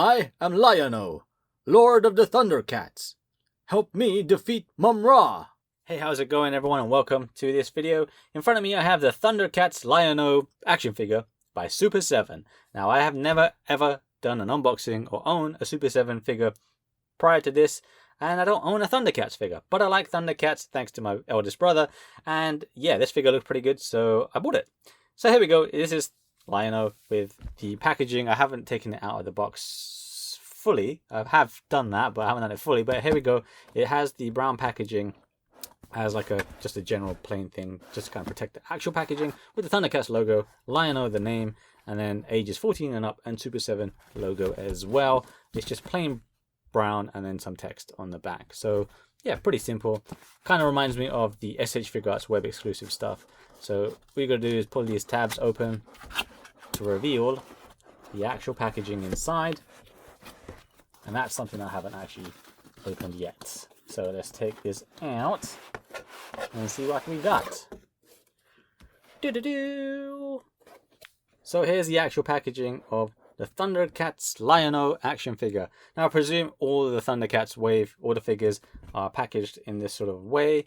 I am Lion-O, Lord of the Thundercats. Help me defeat Mum-Ra. Hey, how's it going everyone, and welcome to this video. In front of me I have the Thundercats Lion-O action figure by Super7. Now I have never ever done an unboxing or own a Super7 figure prior to this, and I don't own a Thundercats figure, but I like Thundercats thanks to my eldest brother, and yeah, this figure looked pretty good, so I bought it. So here we go. This is Lion-O with the packaging. I haven't taken it out of the box fully. I have done that, but I haven't done it fully. But here we go. It has the brown packaging as like just a general plain thing, just to kind of protect the actual packaging, with the Thundercats logo, Lion-O the name, and then ages 14 and up, and Super7 logo as well. It's just plain brown and then some text on the back. So yeah, pretty simple. Kind of reminds me of the SH Figuarts web exclusive stuff. So what you're going to do is pull these tabs open to reveal the actual packaging inside, and that's something I haven't actually opened yet. So let's take this out and see what we got. So here's the actual packaging of the Thundercats Lion-O action figure. Now I presume all the Thundercats wave, all the figures are packaged in this sort of way,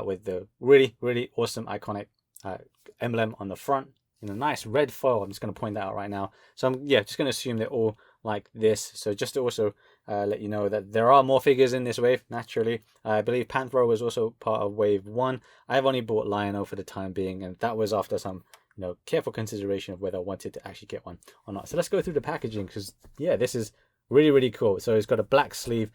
with the really awesome iconic emblem on the front in a nice red foil. I'm just going to point that out right now. So I'm just going to assume they're all like this. So just to also let you know that there are more figures in this wave, naturally. I believe Panthro was also part of wave 1. I've only bought Lion-O for the time being, and that was after some careful consideration of whether I wanted to actually get one or not. So let's go through the packaging, because yeah, this is really cool. So it's got a black sleeve.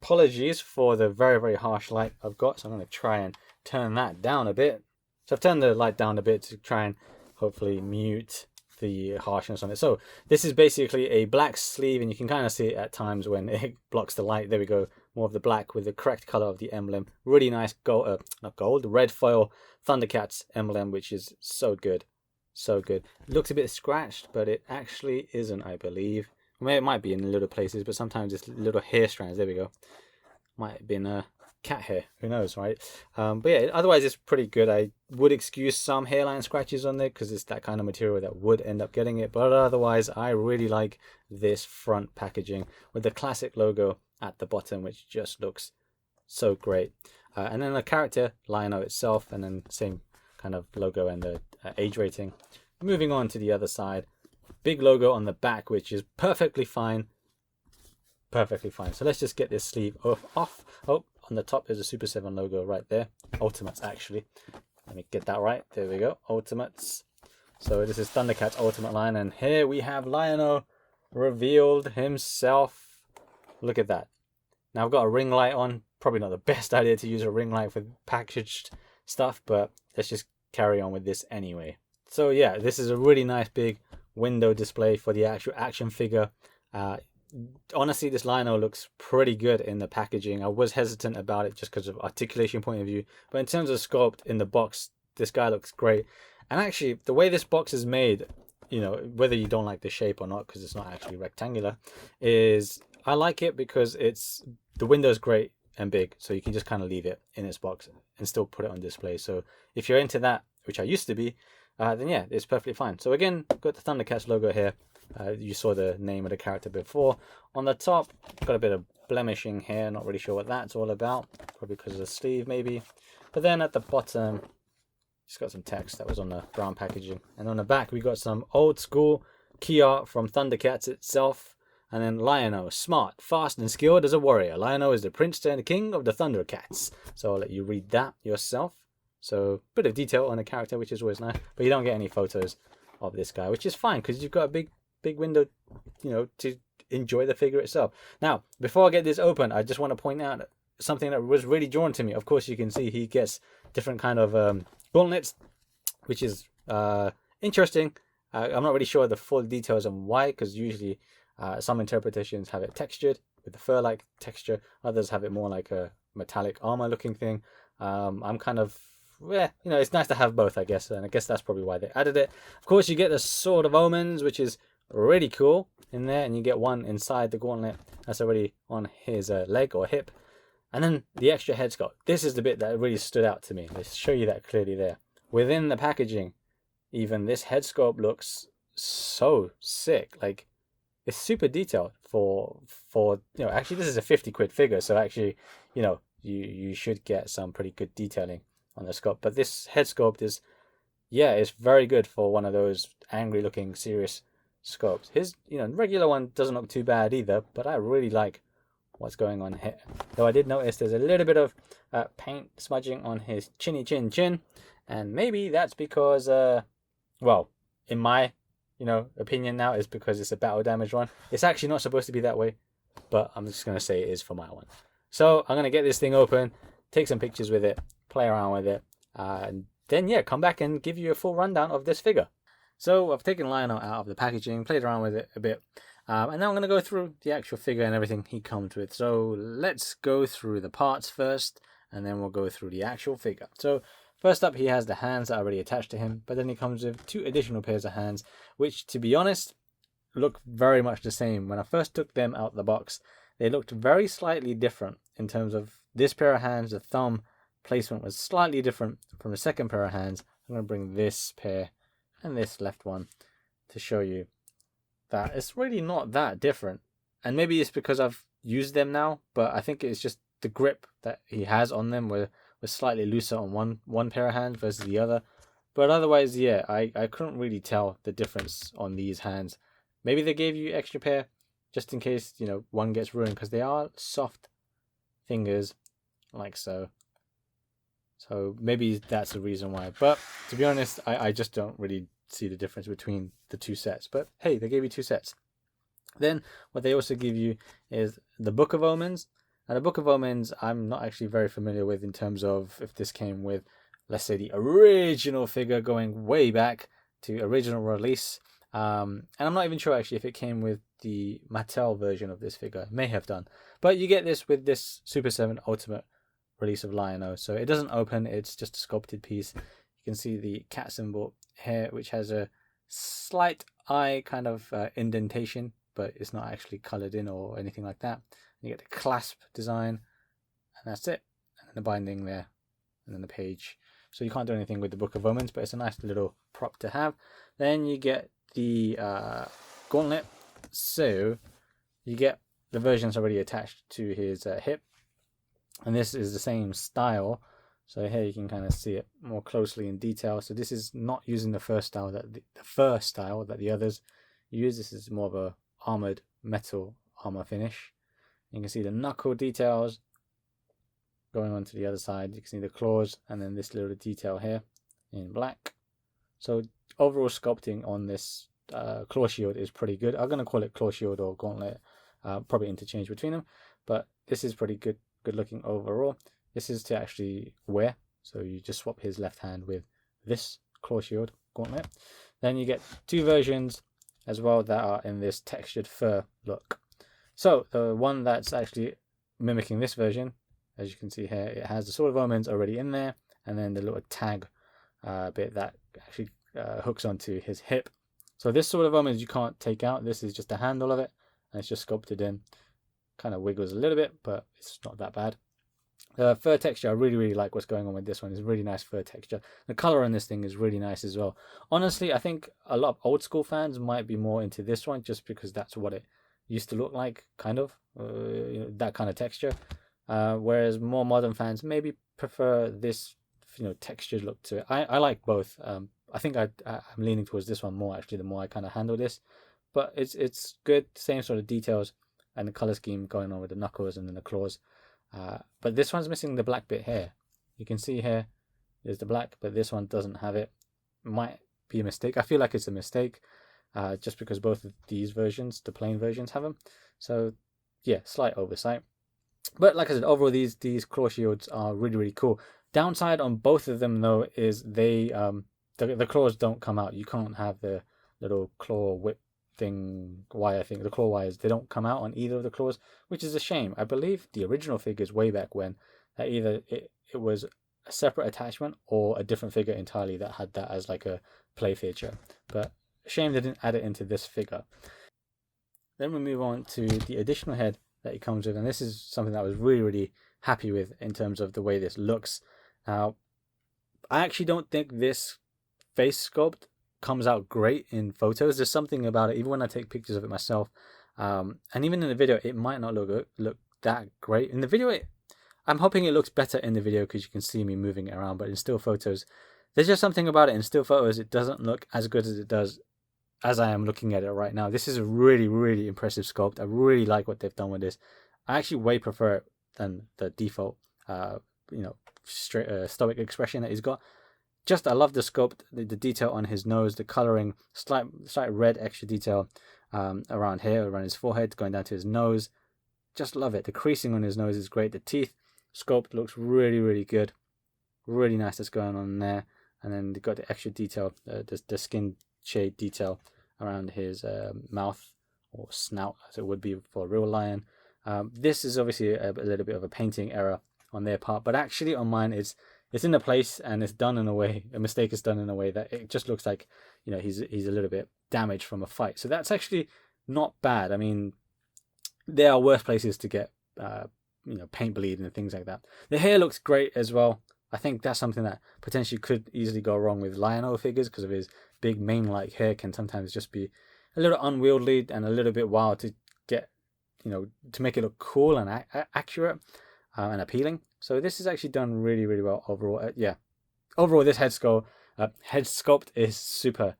Apologies for the very harsh light I've got, so I'm going to try and turn that down a bit. So I've turned the light down a bit to try and hopefully mute the harshness on it. So this is basically a black sleeve, and you can kind of see it at times when it blocks the light. There we go, more of the black with the correct color of the emblem. Really nice gold, not gold, red foil Thundercats emblem, which is so good. It looks a bit scratched, but it actually isn't, I believe. I mean, it might be in little places, but sometimes it's little hair strands. There we go. Might have been a cat hair, who knows, right? But yeah, otherwise it's pretty good. I would excuse some hairline scratches on there because it's that kind of material that would end up getting it, but otherwise I really like this front packaging with the classic logo at the bottom, which just looks so great. And then the character Lion-O itself, and then same kind of logo and the age rating. Moving on to the other side, big logo on the back, which is perfectly fine. So let's just get this sleeve off. Oh, on the top there's a Super7 logo right there. Ultimates, actually. Let me get that right. There we go. Ultimates. So this is Thundercats Ultimate line, and here we have Lion-O revealed himself. Look at that. Now I've got a ring light on. Probably not the best idea to use a ring light for packaged stuff, but let's just carry on with this anyway. So yeah, this is a really nice big window display for the actual action figure. Honestly, this Lion-O looks pretty good in the packaging. I was hesitant about it just because of articulation point of view, but in terms of sculpt in the box, this guy looks great. And actually, the way this box is made, whether you don't like the shape or not, because it's not actually rectangular, is I like it because the window's great and big, so you can just kind of leave it in its box and still put it on display. So if you're into that, which I used to be, then yeah, it's perfectly fine. So again, got the Thundercats logo here. You saw the name of the character before. On the top, got a bit of blemishing here. Not really sure what that's all about. Probably because of the sleeve, maybe. But then at the bottom, just got some text that was on the brown packaging. And on the back, we got some old school key art from Thundercats itself. And then Lion-O, smart, fast, and skilled as a warrior. Lion-O is the prince and king of the Thundercats. So I'll let you read that yourself. So a bit of detail on the character, which is always nice. But you don't get any photos of this guy, which is fine because you've got a big window, to enjoy the figure itself. Now, before I get this open, I just want to point out something that was really drawn to me. Of course, you can see he gets different kind of gauntlets, which is interesting. I'm not really sure the full details on why, because usually some interpretations have it textured with the fur-like texture. Others have it more like a metallic armor-looking thing. I'm kind of, it's nice to have both, I guess, and I guess that's probably why they added it. Of course, you get the Sword of Omens, which is really cool in there, and you get one inside the gauntlet that's already on his leg or hip. And then the extra head sculpt. This is the bit that really stood out to me. Let's show you that clearly there. Within the packaging, even this head sculpt looks so sick. Like, it's super detailed for actually this is a 50 quid figure, so actually you should get some pretty good detailing on the sculpt. But this head sculpt is, yeah, it's very good for one of those angry looking serious sculpts. His regular one doesn't look too bad either, but I really like what's going on here. Though I did notice there's a little bit of paint smudging on his chin, and maybe that's because well, in my opinion now, is because it's a battle damage one. It's actually not supposed to be that way, but I'm just gonna say it is for my one. So I'm gonna get this thing open, take some pictures with it, play around with it, and then yeah, come back and give you a full rundown of this figure. So I've taken Lionel out of the packaging, played around with it a bit, and now I'm going to go through the actual figure and everything he comes with. So let's go through the parts first, and then we'll go through the actual figure. So first up, he has the hands that are already attached to him, but then he comes with 2 additional pairs of hands, which, to be honest, look very much the same. When I first took them out the box, they looked very slightly different in terms of this pair of hands. The thumb placement was slightly different from the second pair of hands. I'm going to bring this pair and this left one to show you that it's really not that different. And maybe it's because I've used them now, but I think it's just the grip that he has on them was slightly looser on one pair of hands versus the other. But otherwise, yeah, I couldn't really tell the difference on these hands. Maybe they gave you extra pair just in case one gets ruined, because they are soft fingers like so. So maybe that's the reason why. But to be honest, I just don't really see the difference between the 2 sets. But hey, they gave you 2 sets. Then what they also give you is the Book of Omens. Now the Book of Omens I'm not actually very familiar with in terms of if this came with, let's say, the original figure going way back to original release. And I'm not even sure actually if it came with the Mattel version of this figure. It may have done. But you get this with this Super 7 Ultimate release of Lion-O. So it doesn't open, it's just a sculpted piece. You can see the cat symbol here, which has a slight eye kind of indentation, but it's not actually colored in or anything like that. You get the clasp design, and that's it. And then the binding there, and then the page. So you can't do anything with the Book of Omens, but it's a nice little prop to have. Then you get the gauntlet. So you get the versions already attached to his hip. And this is the same style. So here you can kind of see it more closely in detail. So this is not using the first style that the others use. This is more of a armored metal armor finish. You can see the knuckle details going on to the other side. You can see the claws and then this little detail here in black. So overall sculpting on this claw shield is pretty good. I'm going to call it claw shield or gauntlet. Probably interchange between them. But this is pretty good looking overall. This is to actually wear, so you just swap his left hand with this claw shield gauntlet. Then you get 2 versions as well that are in this textured fur look. So the one that's actually mimicking this version, as you can see here, it has the Sword of Omens already in there, and then the little tag bit that actually hooks onto his hip. So this Sword of Omens you can't take out. This is just the handle of it, and it's just sculpted in. Kind of wiggles a little bit, but it's not that bad. The fur texture, I really like what's going on with this one. It's really nice fur texture. The color on this thing is really nice as well. Honestly, I think a lot of old school fans might be more into this one just because that's what it used to look like, kind of, that kind of texture. Whereas more modern fans maybe prefer this, textured look to it. I like both. I think I'm leaning towards this one more actually. The more I kind of handle this, but it's good. Same sort of details. And the color scheme going on with the knuckles and then the claws. But this one's missing the black bit here. You can see here, there's the black, but this one doesn't have it. Might be a mistake. I feel like it's a mistake, just because both of these versions, the plain versions, have them. So yeah, slight oversight. But like I said, overall these claw shields are really cool. Downside on both of them though is they the claws don't come out. You can't have the little claw whip thing wire thing. The claw wires, they don't come out on either of the claws, which is a shame. I believe the original figures way back when that either it was a separate attachment or a different figure entirely that had that as like a play feature. But shame they didn't add it into this figure. Then we move on to the additional head that it comes with, and this is something that I was really happy with in terms of the way this looks. Now, I actually don't think this face sculpt comes out great in photos. There's something about it, even when I take pictures of it myself, And even in the video, it might not look that great. In the video, I'm hoping it looks better in the video because you can see me moving it around. But in still photos, there's just something about it. In still photos, it doesn't look as good as it does as I am looking at it right now. This is a really, really impressive sculpt. I really like what they've done with this. I actually way prefer it than the default, straight stoic expression that he's got. I love the sculpt, the detail on his nose, the coloring, slight red extra detail around here, around his forehead, going down to his nose. Just love it. The creasing on his nose is great. The teeth sculpt looks really, really good. Really nice that's going on there. And then they've got the extra detail, the skin shade detail around his mouth or snout, as it would be for a real lion. This is obviously a little bit of a painting error on their part, but actually on mine it's in the place, and it's done in a way, a mistake is done in a way that it just looks like, he's a little bit damaged from a fight. So that's actually not bad. I mean, there are worse places to get paint bleed and things like that. The hair looks great as well. I think that's something that potentially could easily go wrong with Lion-O figures, because of his big mane-like hair can sometimes just be a little unwieldy and a little bit wild to get, to make it look cool and accurate and appealing. So this is actually done really, really well overall. Overall, this head sculpt is super,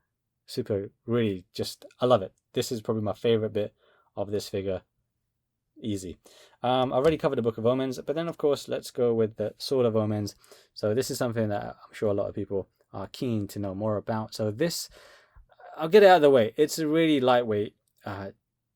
super, really just, I love it. This is probably my favorite bit of this figure. Easy. I've already covered the Book of Omens, but then of course let's go with the Sword of Omens. So this is something that I'm sure a lot of people are keen to know more about. So this, I'll get it out of the way. It's a really lightweight,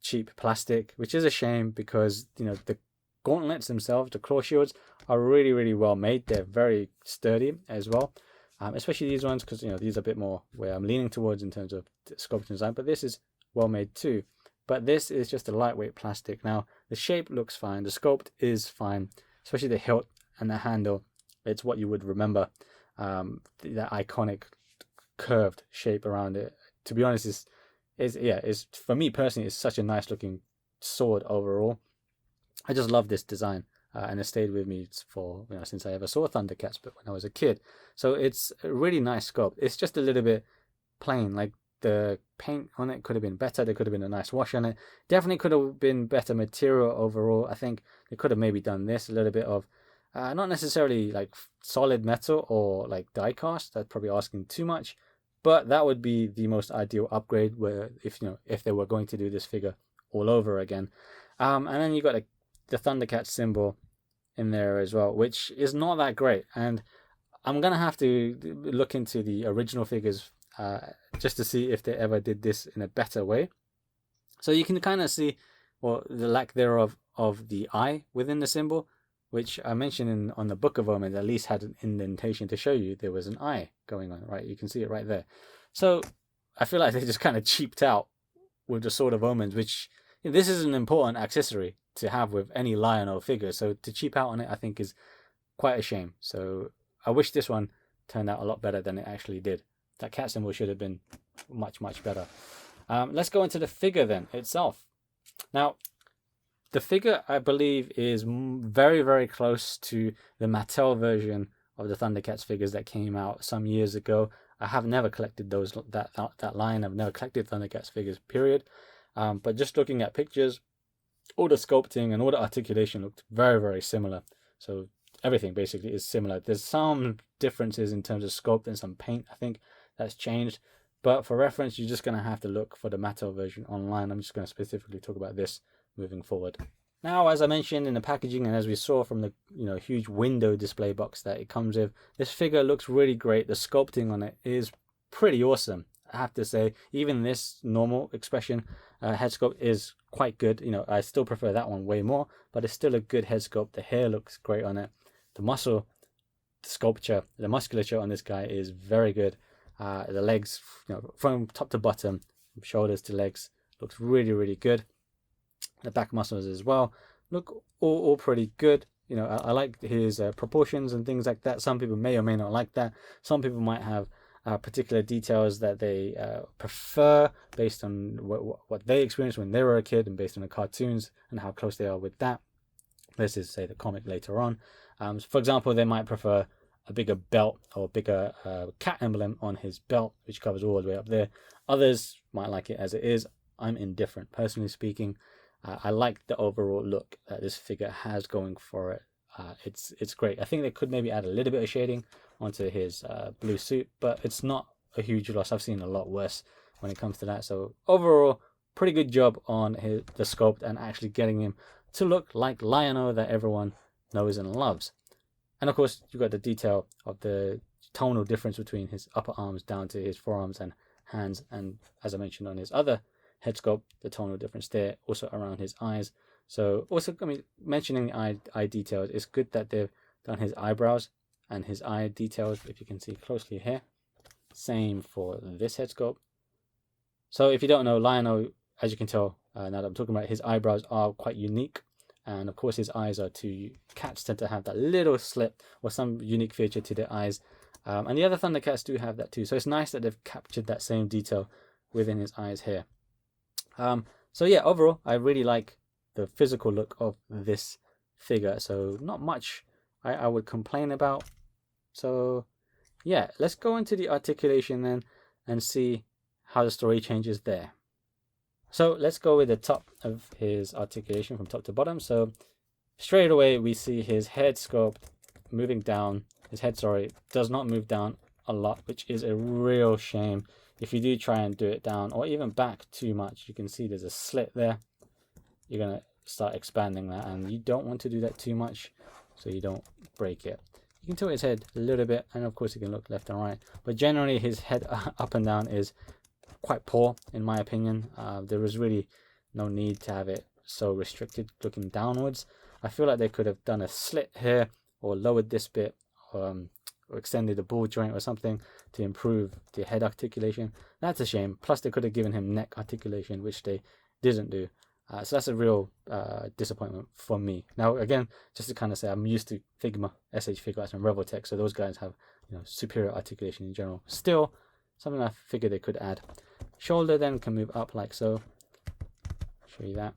cheap plastic, which is a shame because the gauntlets themselves, the claw shields, are really, really well made. They're very sturdy as well, especially these ones, because these are a bit more where I'm leaning towards in terms of sculpting design. But this is well made too. But this is just a lightweight plastic. Now, the shape looks fine. The sculpt is fine, especially the hilt and the handle. It's what you would remember, that iconic curved shape around it. To be honest, is for me personally, it's such a nice looking sword overall. I just love this design, and it stayed with me for since I ever saw Thundercats, but when I was a kid. So it's a really nice sculpt. It's just a little bit plain, like the paint on it could have been better. There could have been a nice wash on it. Definitely could have been better material overall. I think they could have maybe done this a little bit of not necessarily like solid metal or like die cast. That's probably asking too much, but that would be the most ideal upgrade where if they were going to do this figure all over again. And then you got the Thundercats symbol in there as well, which is not that great. And I'm gonna have to look into the original figures just to see if they ever did this in a better way. So you can kind of see the lack thereof of the eye within the symbol, which I mentioned on the Book of Omens, at least had an indentation to show you there was an eye going on, right? You can see it right there. So I feel like they just kind of cheaped out with the Sword of Omens, which this is an important accessory to have with any Lion-O figure. So to cheap out on it, I think is quite a shame. So I wish this one turned out a lot better than it actually did. That cat symbol should have been much, much better. Let's go into the figure then itself. Now, the figure, I believe, is very, very close to the Mattel version of the Thundercats figures that came out some years ago. I have never collected that line. I've never collected Thundercats figures, period. But just looking at pictures, all the sculpting and all the articulation looked very, very similar. So everything basically is similar. There's some differences in terms of sculpt and some paint, I think, that's changed. But for reference, you're just going to have to look for the Mattel version online. I'm just going to specifically talk about this moving forward. Now, as I mentioned in the packaging, and as we saw from the huge window display box that it comes with, this figure looks really great. The sculpting on it is pretty awesome, I have to say. Even this normal expression head sculpt is quite good. I still prefer that one way more, but it's still a good head sculpt. The hair looks great on it. The muscle sculpture, the musculature on this guy is very good. The legs, from top to bottom, shoulders to legs, looks really, really good. The back muscles as well look all pretty good. I like his proportions and things like that. Some people may or may not like that. Some people might have particular details that they prefer based on what they experienced when they were a kid and based on the cartoons and how close they are with that versus, say, the comic later on. For example, they might prefer a bigger belt or a bigger cat emblem on his belt, which covers all the way up there. Others might like it as it is. I'm indifferent, personally speaking. I like the overall look that this figure has going for it. It's great. I think they could maybe add a little bit of shading onto his blue suit, but it's not a huge loss. I've seen a lot worse when it comes to that. So overall, pretty good job on the sculpt and actually getting him to look like Lion-O that everyone knows and loves. And of course, you've got the detail of the tonal difference between his upper arms down to his forearms and hands, and as I mentioned on his other head sculpt, the tonal difference there, also around his eyes. So also, I mean, mentioning eye details, it's good that they've done his eyebrows and his eye details, if you can see closely here. Same for this head sculpt. So if you don't know, Lion-O, as you can tell, now that I'm talking about, his eyebrows are quite unique. And of course his eyes are too, cats tend to have that little slit or some unique feature to their eyes. And the other Thundercats do have that too. So it's nice that they've captured that same detail within his eyes here. So yeah, overall, I really like the physical look of this figure. So not much I would complain about. So yeah, let's go into the articulation then and see how the story changes there. So let's go with the top of his articulation from top to bottom. So straight away we see his head sculpt moving down. His head, sorry, does not move down a lot, which is a real shame. If you do try and do it down or even back too much, you can see there's a slit there. You're going to start expanding that, and you don't want to do that too much so you don't break it. You can tilt his head a little bit, and of course you can look left and right, but generally his head up and down is quite poor in my opinion. There is really no need to have it so restricted looking downwards. I feel like they could have done a slit here or lowered this bit, or extended the ball joint or something to improve the head articulation. That's a shame. Plus they could have given him neck articulation, which they didn't do. So that's a real disappointment for me. Now again, just to kind of say, I'm used to Figma, SH Figuarts and Revoltech, so those guys have, you know, superior articulation in general. Still, something I figured they could add. Shoulder then can move up like so. Show you that.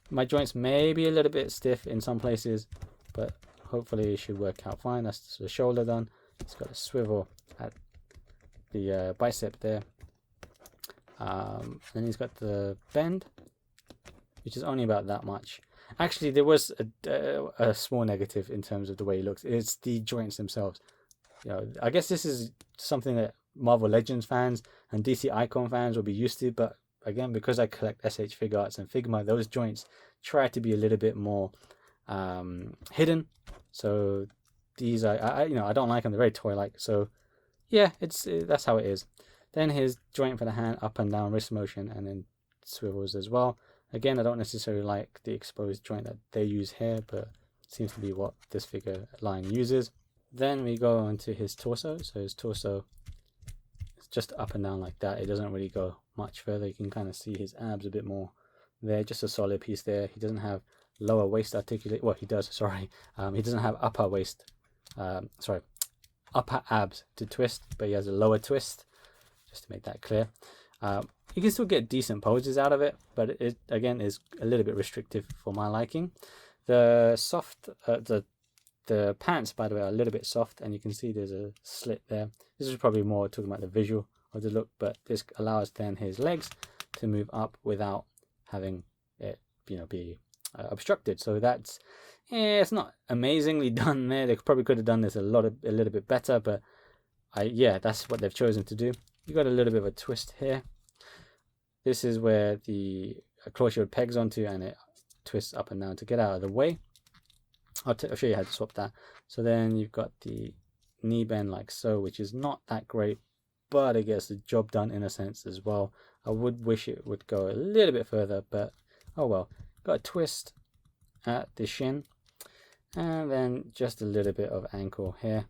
My joints may be a little bit stiff in some places, but hopefully it should work out fine. That's the shoulder done. It's got a swivel at the bicep there. Then he's got the bend, which is only about that much. Actually, there was a small negative in terms of the way he looks. It's the joints themselves. You know, I guess this is something that Marvel Legends fans and DC Icon fans will be used to, but again, because I collect SH Figuarts and Figma, those joints try to be a little bit more hidden. So these I don't like them. They're very toy-like. So yeah, that's how it is. Then his joint for the hand, up and down wrist motion, and then swivels as well. Again, I don't necessarily like the exposed joint that they use here, but it seems to be what this figure line uses. Then we go on to his torso. So his torso is just up and down like that. It doesn't really go much further. You can kind of see his abs a bit more there. Just a solid piece there. He doesn't have lower waist articulate. Well, he does, sorry. He doesn't have upper waist, upper abs to twist, but he has a lower twist, just to make that clear. You can still get decent poses out of it, but it again is a little bit restrictive for my liking. The soft, the pants, by the way, are a little bit soft, and you can see there's a slit there. This is probably more talking about the visual of the look, but this allows then his legs to move up without having it, be obstructed. So that's, it's not amazingly done there. They probably could have done this a little bit better, but that's what they've chosen to do. You got a little bit of a twist here. This is where the claw shield pegs onto, and it twists up and down to get out of the way. I'll show you how to swap that. So then you've got the knee bend like so, which is not that great, but it gets the job done in a sense as well. I would wish it would go a little bit further, but oh well. Got a twist at the shin, and then just a little bit of ankle here,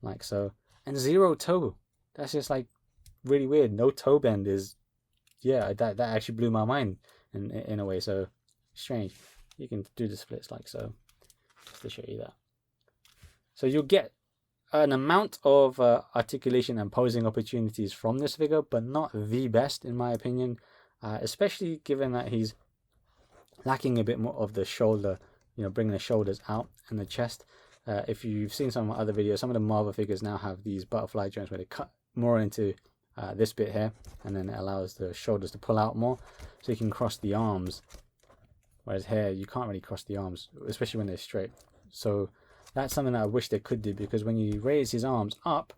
like so, and zero toe. That's just like really weird. No toe bend is, that actually blew my mind in a way. So strange. You can do the splits like so, just to show you that. So you'll get an amount of articulation and posing opportunities from this figure, but not the best in my opinion, especially given that he's lacking a bit more of the shoulder, bringing the shoulders out and the chest. If you've seen some of my other videos, some of the Marvel figures now have these butterfly joints where they cut more into this bit here, and then it allows the shoulders to pull out more, so you can cross the arms. Whereas here, you can't really cross the arms, especially when they're straight. So that's something that I wish they could do, because when you raise his arms up,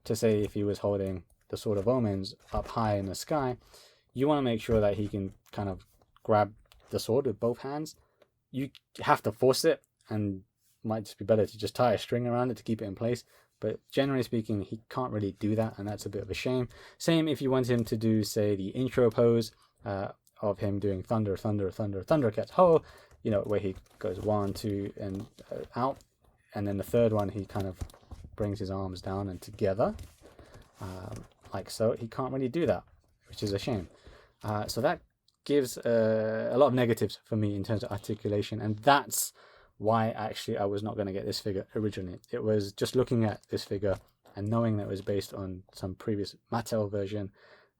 to say if he was holding the Sword of Omens up high in the sky, you want to make sure that he can kind of grab the sword with both hands. You have to force it, and it might just be better to just tie a string around it to keep it in place. But generally speaking, he can't really do that, and that's a bit of a shame. Same if you want him to do, say, the intro pose of him doing thunder, thunder, thunder, Thundercats, ho, you know, where he goes 1, 2, and out, and then the third one he kind of brings his arms down and together, like so. He can't really do that, which is a shame. So that gives a lot of negatives for me in terms of articulation, and that's why actually I was not going to get this figure originally. It was just looking at this figure and knowing that it was based on some previous Mattel version,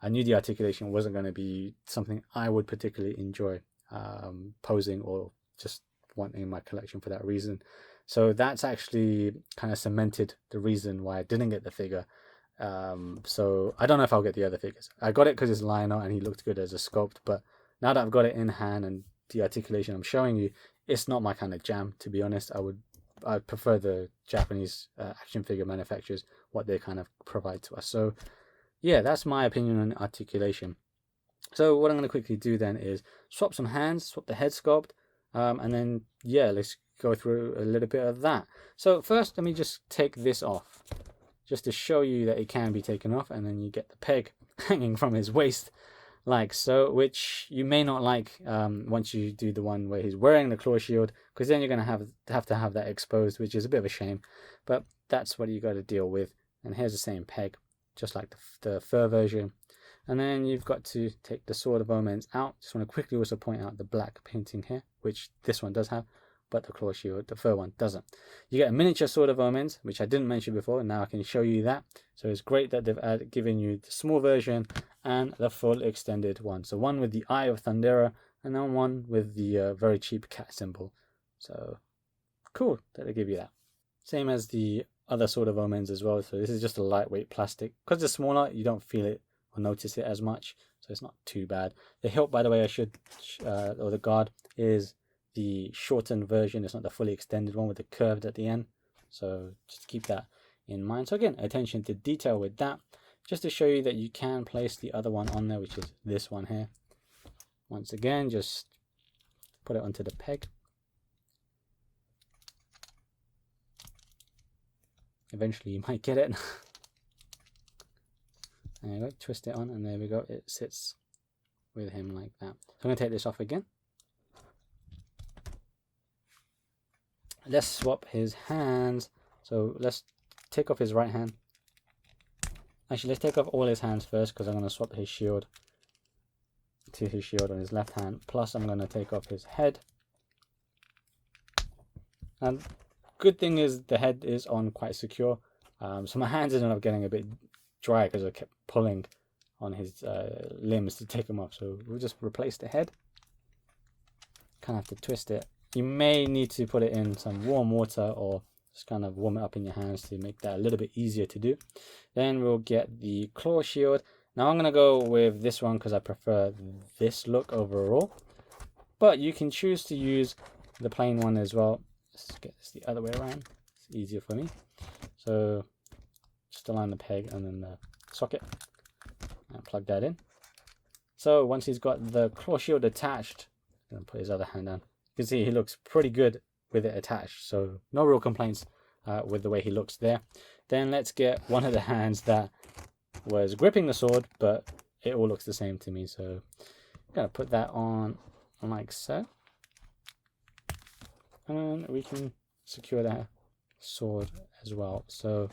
I knew the articulation wasn't going to be something I would particularly enjoy posing or just wanting in my collection for that reason. So that's actually kind of cemented the reason why I didn't get the figure. So I don't know if I'll get the other figures. I got it because it's Lionel and he looked good as a sculpt, but now that I've got it in hand and the articulation I'm showing you, it's not my kind of jam, to be honest. I prefer the Japanese action figure manufacturers, what they kind of provide to us. So yeah, that's my opinion on articulation. So what I'm going to quickly do then is swap some hands, swap the head sculpt, and then yeah, let's go through a little bit of that. So first, let me just take this off, just to show you that it can be taken off, and then you get the peg hanging from his waist, like so, which you may not like once you do the one where he's wearing the claw shield, because then you're going to have to have that exposed, which is a bit of a shame, but that's what you got to deal with. And here's the same peg, just like the fur version. And then you've got to take the Sword of Omens out. Just want to quickly also point out the black painting here, which this one does have, but the claw shield, the fur one, doesn't. You get a miniature Sword of Omens, which I didn't mention before, and now I can show you that. So it's great that they've given you the small version and the full extended one. So one with the Eye of Thundera, and then one with the very cheap cat symbol. So cool that they give you that. Same as the other Sword of Omens as well. So this is just a lightweight plastic. Because it's smaller, you don't feel it or notice it as much, so it's not too bad. The hilt, by the way, or the guard, is the shortened version. It's not the fully extended one with the curved at the end, so just keep that in mind. So again, attention to detail with that, just to show you that you can place the other one on there, which is this one here. Once again, just put it onto the peg. Eventually you might get it. There you go, twist it on, and there we go, it sits with him like that. So I'm going to take this off again. Let's swap his hands. So let's take off his right hand. Actually, let's take off all his hands first, because I'm going to swap his shield to his shield on his left hand. Plus, I'm going to take off his head. And good thing is the head is on quite secure. So my hands ended up getting a bit dry because I kept pulling on his limbs to take them off. So we'll just replace the head. Kind of have to twist it. You may need to put it in some warm water or just kind of warm it up in your hands to make that a little bit easier to do. Then we'll get the claw shield. Now I'm going to go with this one because I prefer this look overall. But you can choose to use the plain one as well. Let's get this the other way around. It's easier for me. So just align the peg and then the socket and plug that in. So once he's got the claw shield attached, I'm going to put his other hand down. You can see he looks pretty good with it attached, so no real complaints with the way he looks there. Then let's get one of the hands that was gripping the sword, but it all looks the same to me. So I'm going to put that on like so, and we can secure that sword as well. So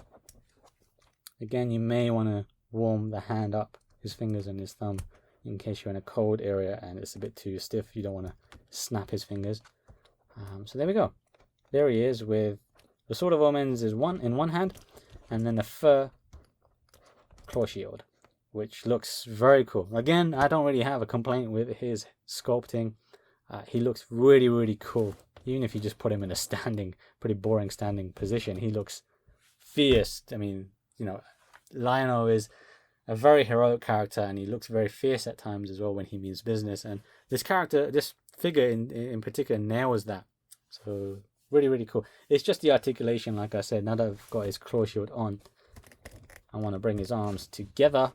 again, you may want to warm the hand up, his fingers and his thumb, in case you're in a cold area and it's a bit too stiff. You don't want to snap his fingers. So there we go. There he is with the Sword of Omens in one hand, and then the fur claw shield, which looks very cool. Again, I don't really have a complaint with his sculpting. He looks really, really cool. Even if you just put him in a pretty boring standing position, he looks fierce. I mean, you know, Lionel is a very heroic character, and he looks very fierce at times as well when he means business. And this character, this figure in particular, nails that. So really, really cool. It's just the articulation, like I said. Now that I've got his claw shield on, I want to bring his arms together.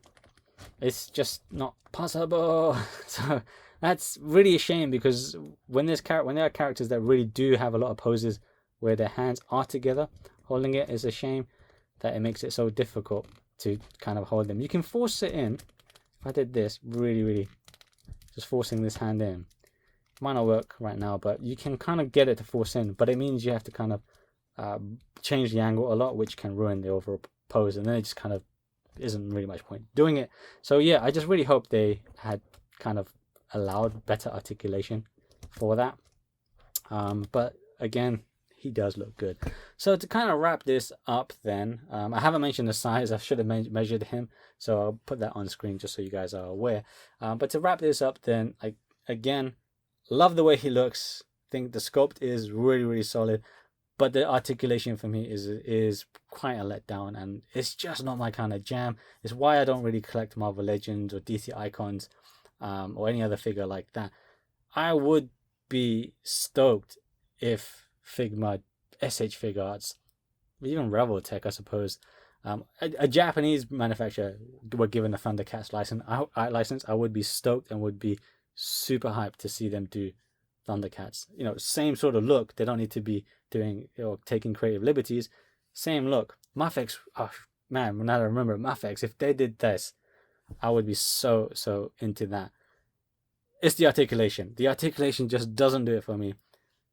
It's just not possible. So that's really a shame, because when there are characters that really do have a lot of poses where their hands are together holding it, it's a shame that it makes it so difficult to kind of hold them. You can force it in. If I did this, really just forcing this hand in, might not work right now, but you can kind of get it to force in, but it means you have to kind of change the angle a lot, which can ruin the overall pose, and then it just kind of isn't really much point doing it. So yeah, I just really hope they had kind of allowed better articulation for that. But again, he does look good. So to kind of wrap this up then, I haven't mentioned the size. I should have measured him, so I'll put that on screen just so you guys are aware. But to wrap this up then, again, love the way he looks. Think the sculpt is really solid, but the articulation for me is quite a letdown, and it's just not my kind of jam. It's why I don't really collect Marvel Legends or DC Icons, or any other figure like that. I would be stoked if Figma, SH Fig Arts, even Rebel Tech, I suppose, a Japanese manufacturer were given a Thundercats license. I would be stoked and would be super hyped to see them do Thundercats. You know, same sort of look. They don't need to be doing or taking creative liberties. Same look. Mafex, oh man, now I remember Mafex, if they did this, I would be so into that. It's the articulation. The articulation just doesn't do it for me.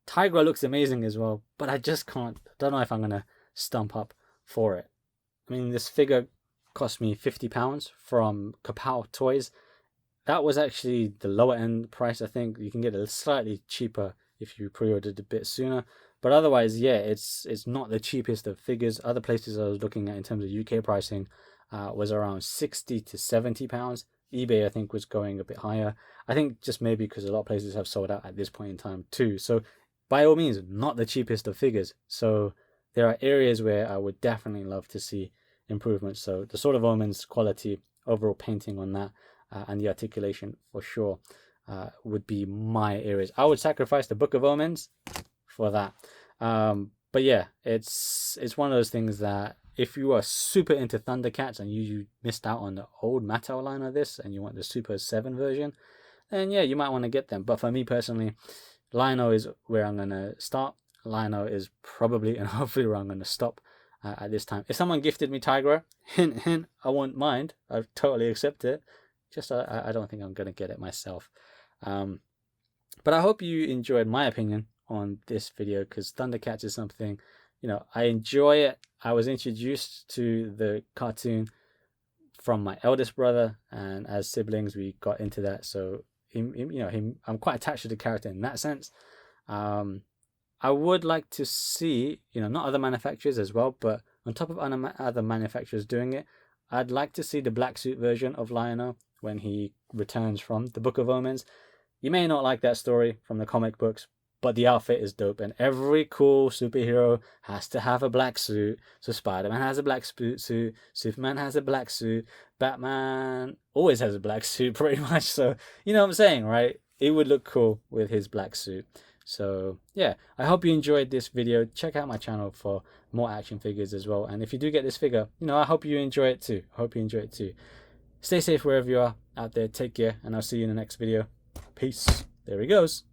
Tigra looks amazing as well, but I just can't. I don't know if I'm gonna stump up for it. I mean, this figure cost me £50 from Kapow Toys. That was actually the lower end price. I think you can get it slightly cheaper if you pre-ordered a bit sooner. But otherwise, yeah, it's not the cheapest of figures. Other places I was looking at in terms of UK pricing was around £60 to £70. eBay, I think, was going a bit higher. I think just maybe because a lot of places have sold out at this point in time too. So by all means, not the cheapest of figures. So there are areas where I would definitely love to see improvements. So the Sword of Omens quality, overall painting on that, and the articulation for sure would be my areas. I would sacrifice the Book of Omens for that. But yeah, it's one of those things that if you are super into Thundercats and you missed out on the old Mattel line of this and you want the Super7 version, then yeah, you might want to get them. But for me personally, Lionel is where I'm going to start. Lionel is probably and hopefully where I'm going to stop at this time. If someone gifted me Tigra, hint, hint, I won't mind. I'd totally accept it. Just I don't think I'm going to get it myself. But I hope you enjoyed my opinion on this video, because Thundercats is something, you know, I enjoy it. I was introduced to the cartoon from my eldest brother, and as siblings we got into that. So I'm quite attached to the character in that sense. I would like to see, not other manufacturers as well, but on top of other manufacturers doing it, I'd like to see the black suit version of Lionel when he returns from the Book of Omens. You may not like that story from the comic books, but the outfit is dope, and every cool superhero has to have a black suit. So Spider-Man has a black suit, Superman has a black suit, Batman always has a black suit pretty much. So, you know what I'm saying, right? It would look cool with his black suit. So yeah, I hope you enjoyed this video. Check out my channel for more action figures as well. And if you do get this figure, I hope you enjoy it too. Stay safe wherever you are out there. Take care, and I'll see you in the next video. Peace. There he goes.